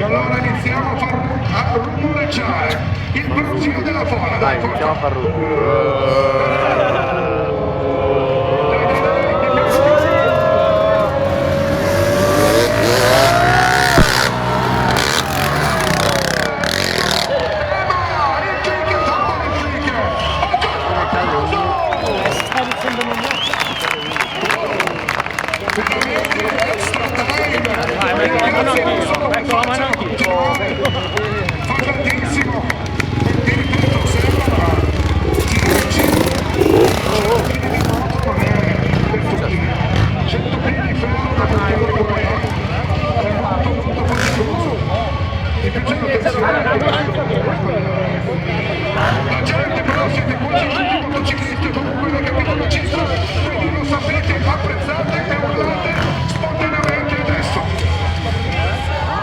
allora iniziamo a rumoreggiare il brusio della folla. Dai, iniziamo a far rumore. Extra time! Ecco la mano anch'io!